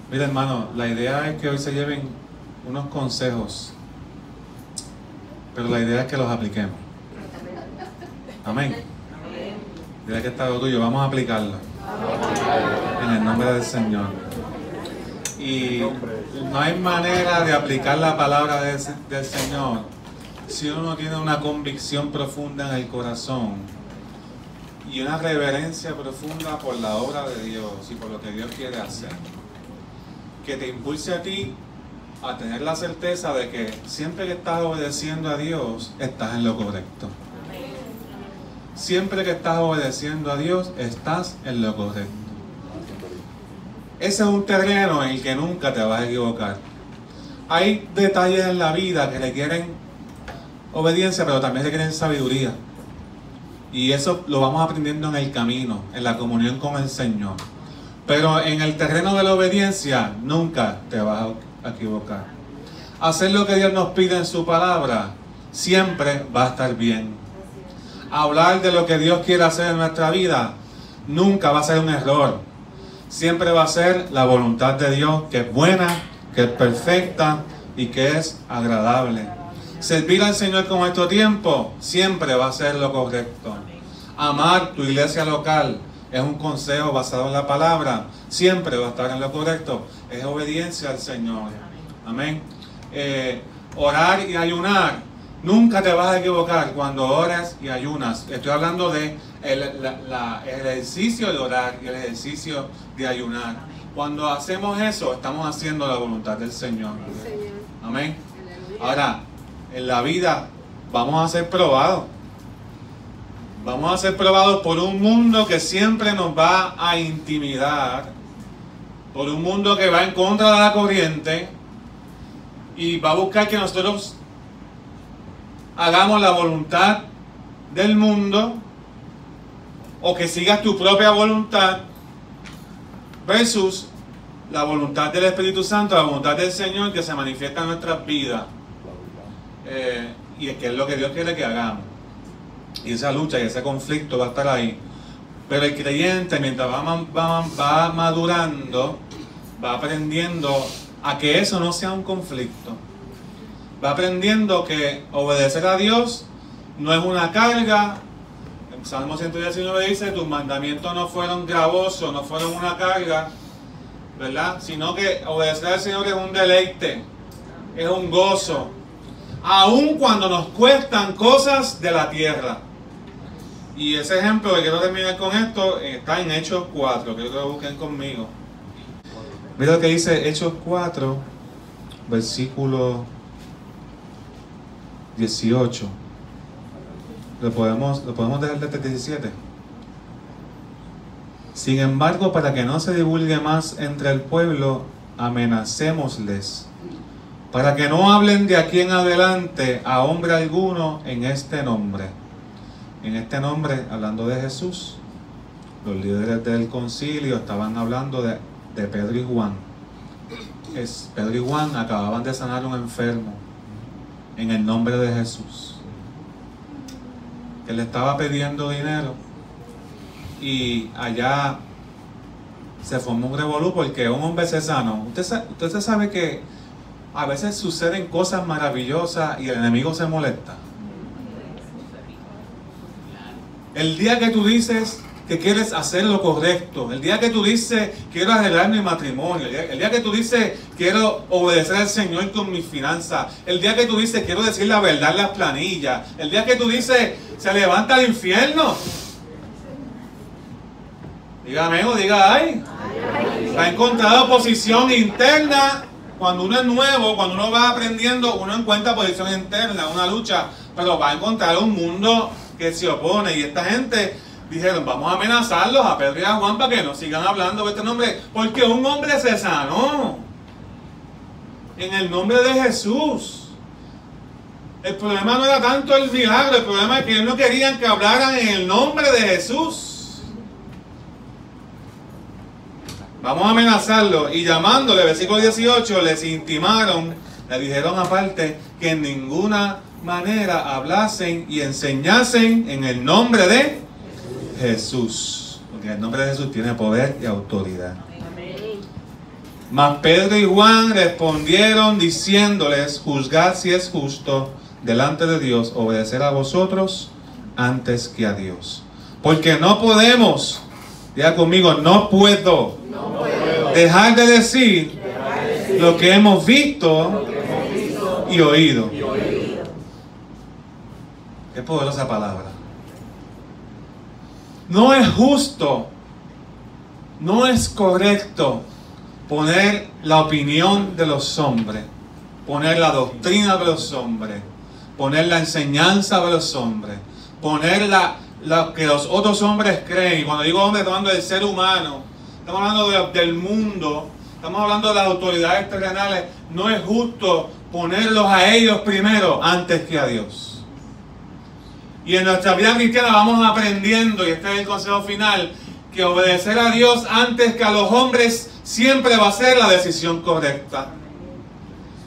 Mira, hermano, la idea es que hoy se lleven unos consejos, pero la idea es que los apliquemos. Amén. Dile que está lo tuyo, vamos a aplicarlo. En el nombre del Señor. Y no hay manera de aplicar la palabra del Señor si uno no tiene una convicción profunda en el corazón y una reverencia profunda por la obra de Dios y por lo que Dios quiere hacer, que te impulse a ti a tener la certeza de que siempre que estás obedeciendo a Dios, estás en lo correcto. Siempre que estás obedeciendo a Dios, estás en lo correcto. Ese es un terreno en el que nunca te vas a equivocar. Hay detalles en la vida que requieren obediencia, pero también requieren sabiduría. Y eso lo vamos aprendiendo en el camino, en la comunión con el Señor. Pero en el terreno de la obediencia, nunca te vas a equivocar. Hacer lo que Dios nos pide en su palabra, siempre va a estar bien. Hablar de lo que Dios quiere hacer en nuestra vida, nunca va a ser un error. Siempre va a ser la voluntad de Dios, que es buena, que es perfecta y que es agradable. Servir al Señor con nuestro tiempo siempre va a ser lo correcto. Amar tu iglesia local es un consejo basado en la palabra, siempre va a estar en lo correcto. Es obediencia al Señor. Amén. Orar y ayunar, nunca te vas a equivocar cuando oras y ayunas. Estoy hablando de el ejercicio de orar y el ejercicio de ayunar. Cuando hacemos eso, estamos haciendo la voluntad del Señor. Amén. Ahora, en la vida vamos a ser probados. Vamos a ser probados por un mundo que siempre nos va a intimidar, por un mundo que va en contra de la corriente y va a buscar que nosotros hagamos la voluntad del mundo o que sigas tu propia voluntad versus la voluntad del Espíritu Santo, la voluntad del Señor que se manifiesta en nuestras vidas. Y es que es lo que Dios quiere que hagamos. Y esa lucha y ese conflicto va a estar ahí. Pero el creyente, mientras va madurando, va aprendiendo a que eso no sea un conflicto. Va aprendiendo que obedecer a Dios no es una carga. En Salmo 119 dice: tus mandamientos no fueron gravosos, no fueron una carga, ¿verdad? Sino que obedecer al Señor es un deleite, es un gozo, aun cuando nos cuestan cosas de la tierra. Y ese ejemplo que quiero terminar con esto está en Hechos 4, quiero que lo busquen conmigo. Mira lo que dice Hechos 4, versículo 18. Lo podemos dejar desde 17. Sin embargo, para que no se divulgue más entre el pueblo, amenacémosles, para que no hablen de aquí en adelante a hombre alguno en este nombre. En este nombre, hablando de Jesús, los líderes del concilio estaban hablando de Pedro y Juan. Pedro y Juan acababan de sanar a un enfermo en el nombre de Jesús, que le estaba pidiendo dinero, y allá se formó un revolú porque un hombre se sanó. Usted sabe que a veces suceden cosas maravillosas y el enemigo se molesta. El día que tú dices que quieres hacer lo correcto, el día que tú dices quiero arreglar mi matrimonio, el día que tú dices quiero obedecer al Señor con mis finanzas, el día que tú dices quiero decir la verdad en las planillas, el día que tú dices se levanta el infierno. Dígame o diga ay. Ha encontrado oposición interna. Cuando uno es nuevo, cuando uno va aprendiendo, uno encuentra posición interna, una lucha, pero va a encontrar un mundo que se opone. Y esta gente dijeron: vamos a amenazarlos a Pedro y a Juan para que no sigan hablando de este nombre, porque un hombre se sanó en el nombre de Jesús. El problema no era tanto el milagro, el problema es que ellos no querían que hablaran en el nombre de Jesús. Vamos a amenazarlo. Y llamándole, versículo 18, les intimaron, le dijeron aparte, que en ninguna manera hablasen y enseñasen en el nombre de Jesús. Porque el nombre de Jesús tiene poder y autoridad. Mas Pedro y Juan respondieron diciéndoles: juzgad si es justo delante de Dios obedecer a vosotros antes que a Dios. Porque no podemos, diga conmigo, no puedo dejar de decir lo que hemos visto y oído. Qué poderosa palabra. No es justo, no es correcto poner la opinión de los hombres, poner la doctrina de los hombres, poner la enseñanza de los hombres, poner lo que los otros hombres creen. Y cuando digo hombre, estamos hablando del ser humano, estamos hablando del mundo, estamos hablando de las autoridades terrenales. No es justo ponerlos a ellos primero antes que a Dios. Y en nuestra vida cristiana vamos aprendiendo, y este es el consejo final, que obedecer a Dios antes que a los hombres siempre va a ser la decisión correcta.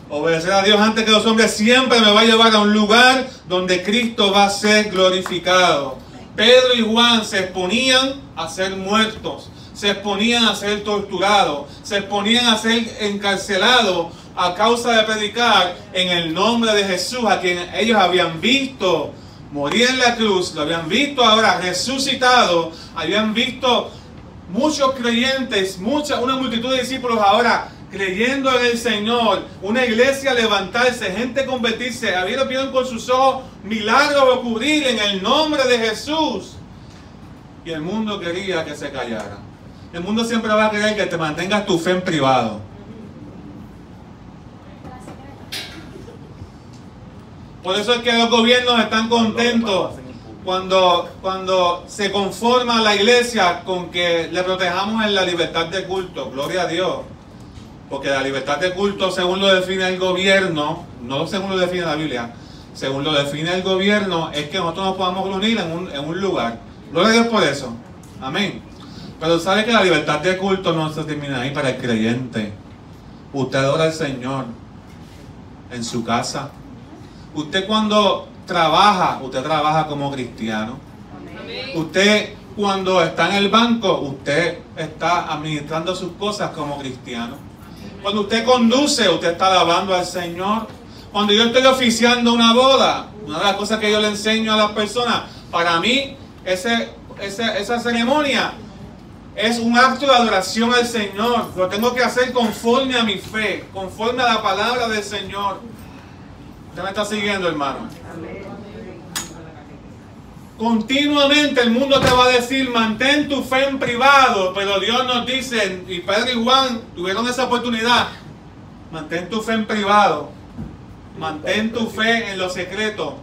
Obedecer a Dios antes que a los hombres siempre me va a llevar a un lugar donde Cristo va a ser glorificado. Pedro y Juan se exponían a ser muertos, se exponían a ser torturados, se exponían a ser encarcelados a causa de predicar en el nombre de Jesús, a quien ellos habían visto morir en la cruz, lo habían visto ahora resucitado, habían visto muchos creyentes, una multitud de discípulos ahora creyendo en el Señor, una iglesia levantarse, gente convertirse, vieron con sus ojos milagros ocurrir en el nombre de Jesús. Y el mundo quería que se callara. El mundo siempre va a querer que te mantengas tu fe en privado. Por eso es que los gobiernos están contentos cuando se conforma la iglesia con que le protejamos en la libertad de culto. Gloria a Dios. Porque la libertad de culto, según lo define el gobierno, no según lo define la Biblia, según lo define el gobierno, es que nosotros nos podamos reunir en un lugar. Gloria a Dios por eso. Amén. Pero sabe que la libertad de culto no se termina ahí para el creyente. Usted adora al Señor en su casa. Usted cuando trabaja, usted trabaja como cristiano. Usted cuando está en el banco, usted está administrando sus cosas como cristiano. Cuando usted conduce, usted está alabando al Señor. Cuando yo estoy oficiando una boda, una de las cosas que yo le enseño a las personas, para mí esa ceremonia es un acto de adoración al Señor. Lo tengo que hacer conforme a mi fe, conforme a la palabra del Señor. ¿Usted me está siguiendo, hermano? Continuamente el mundo te va a decir: mantén tu fe en privado. Pero Dios nos dice, y Pedro y Juan tuvieron esa oportunidad: mantén tu fe en privado, mantén tu fe en lo secreto.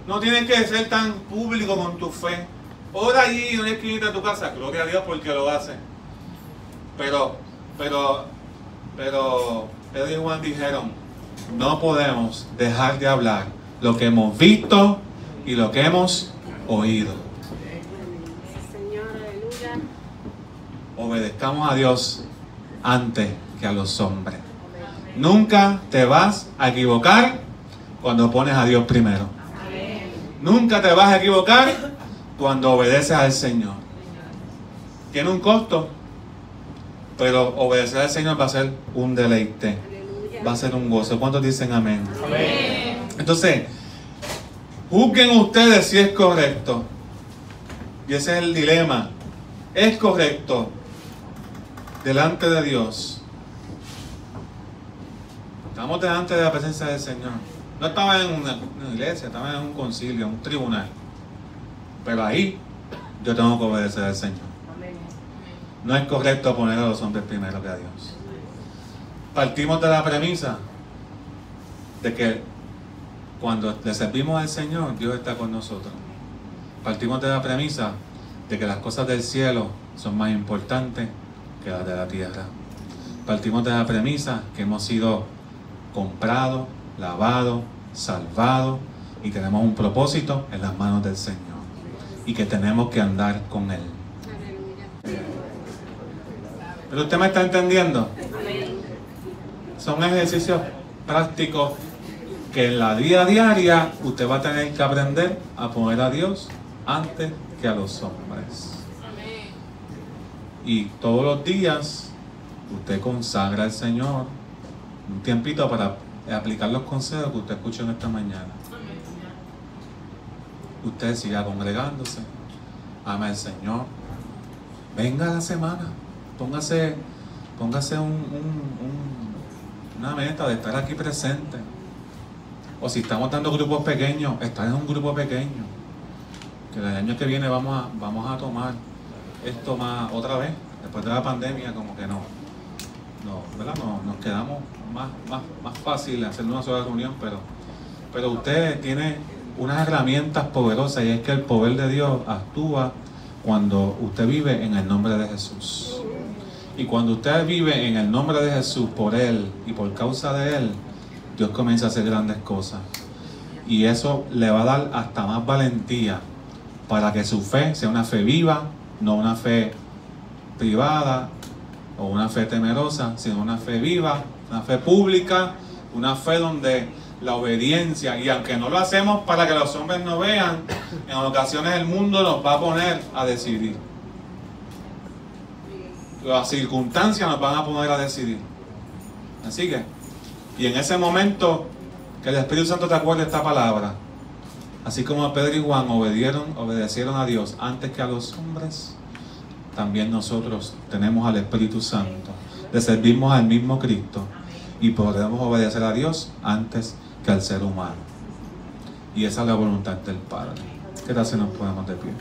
No tienes que ser tan público con tu fe. Ora allí en una esquinita de tu casa, gloria a Dios porque lo hace. Pero Pedro y Juan dijeron: no podemos dejar de hablar lo que hemos visto y lo que hemos oído. Señor, aleluya. Obedezcamos a Dios antes que a los hombres. Nunca te vas a equivocar cuando pones a Dios primero. Nunca te vas a equivocar cuando obedeces al Señor. Tiene un costo, pero obedecer al Señor va a ser un deleite. Va a ser un gozo. ¿Cuántos dicen amén? Amén. Entonces, juzguen ustedes si es correcto. Y ese es el dilema. ¿Es correcto delante de Dios? Estamos delante de la presencia del Señor. No estaba en una iglesia, estaba en un concilio, en un tribunal. Pero ahí yo tengo que obedecer al Señor. No es correcto poner a los hombres primero que a Dios. Partimos de la premisa de que cuando le servimos al Señor, Dios está con nosotros. Partimos de la premisa de que las cosas del cielo son más importantes que las de la tierra. Partimos de la premisa que hemos sido comprados, lavados, salvados y tenemos un propósito en las manos del Señor y que tenemos que andar con Él. ¿Pero usted me está entendiendo? Son ejercicios prácticos que en la vida diaria usted va a tener que aprender a poner a Dios antes que a los hombres. Y todos los días usted consagra al Señor un tiempito para aplicar los consejos que usted escuchó en esta mañana. Usted siga congregándose, ama al Señor, venga a la semana, póngase una meta de estar aquí presente. O si estamos dando grupos pequeños, estar en un grupo pequeño. Que el año que viene vamos a tomar esto más otra vez, después de la pandemia, como que no, ¿verdad? Nos quedamos más fácil hacer una sola reunión, pero usted tiene unas herramientas poderosas, y es que el poder de Dios actúa cuando usted vive en el nombre de Jesús. Y cuando usted vive en el nombre de Jesús, por Él y por causa de Él, Dios comienza a hacer grandes cosas. Y eso le va a dar hasta más valentía para que su fe sea una fe viva, no una fe privada o una fe temerosa, sino una fe viva, una fe pública, una fe donde la obediencia, y aunque no lo hacemos para que los hombres no vean, en ocasiones el mundo nos va a poner a decidir. Las circunstancias nos van a poner a decidir. Así que, y en ese momento, que el Espíritu Santo te acuerde esta palabra. Así como Pedro y Juan obedecieron a Dios antes que a los hombres, también nosotros tenemos al Espíritu Santo, le servimos al mismo Cristo y podemos obedecer a Dios antes que al ser humano. Y esa es la voluntad del Padre. ¿Qué tal si nos ponemos de pie?